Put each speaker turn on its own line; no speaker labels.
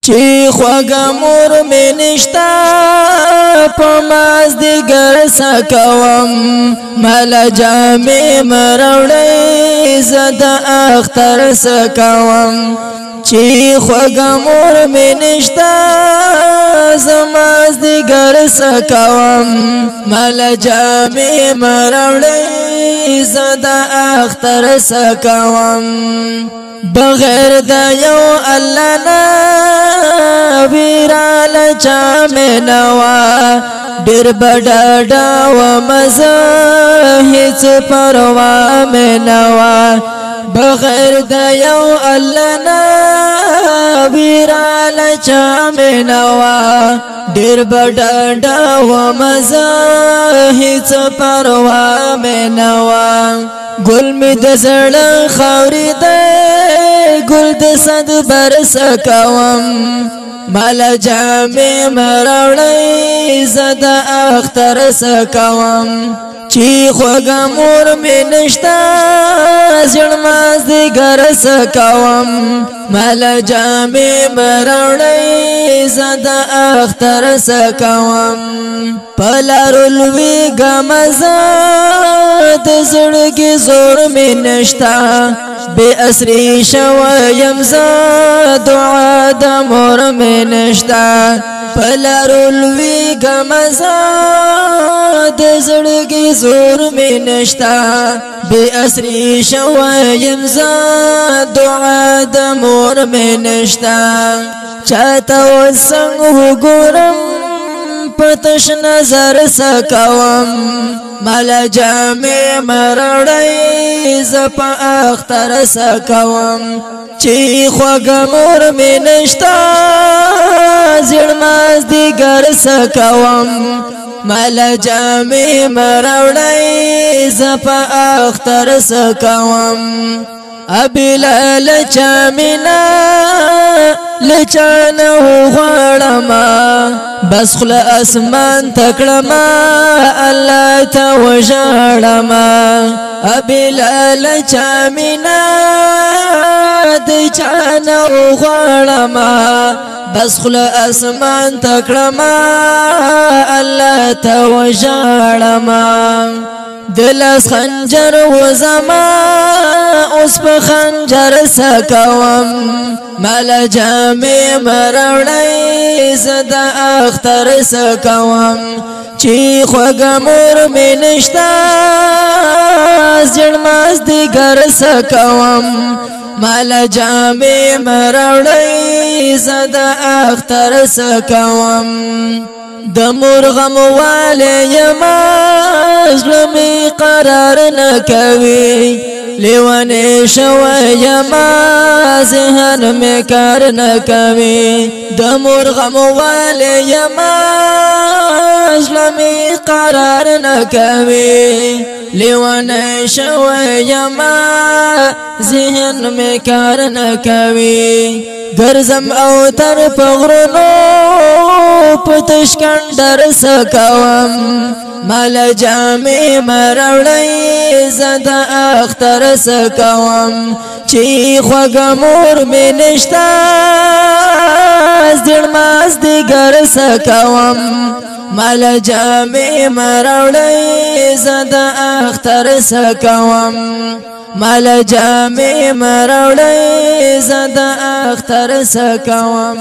چی خوگا مور می نشتا پماز دیگر سکوم مالا جامی مروڑی زد اختر سکوم چی خوگا مور می نشتا زماز دیگر سکوم مالا جامی مروڑی زد اختر سکوم بغیر دا یو اللہ نا ویرال چامی نوا دیر بڑاڑا و مزا ہیچ پروا میں نوا بغیر دا یو اللہ نا ویرال چامی نوا دیر بڑاڑا و مزا ہیچ پروا میں نوا گل می د زړه خاورې ده گل د صد برس کوم مالا جامې مراوړی زد اختر سکوم چی خوږه مور می نشتا زړماز دیګر سکوم مالا جامې مراوړی زد اختر سکوم پلارو لوی غمزه د زړګي زور می نشتا بے اسری شویم ز دعا د مور می نشتا پلارو لوی غمزه د زړګي زور می نشتا بے اسری شویم ز دعا د مور می نشتا چاته وسنګ وګورم پتش نظر سکوم مالا جامې مراوړی زپا اختر سکوم چی خوږه مور می نشتا زړماز دیګر سکوم مالا جامې مراوړی زپا اختر سکوم ابلا لچامینا لچانو غړما بس خل اسمان تکړما الله ته وژړما ابلا لچامینا د چانو غړما بس خل اسمان تکړما الله ته وژړما دلاس خنجر و زما اوس په خنجر سکوم مالا جامې مراوړی زد اختر سکوم چی خوږه مور می نشتا زړماز دیګر سکوم مالا جامې مراوړی زد اختر سکوم د مور غم والے یما زلمی قرار نکوي لیوانی شوی یما ذهن می کار نکوي د مور غم والے یما زلمی قرار نکوي لیوانی شوی یما ذهن می کار نکوي ګرځم او تر پغرونو پتشکن در سکوم مالا جامې مراوړی زد اختر سکوم چی خوږه مور می نشتا زړماز دیګر سکوم مالا جامې مراوړی زد اختر سکوم مالا جامې مراوړی زد اختر سکوم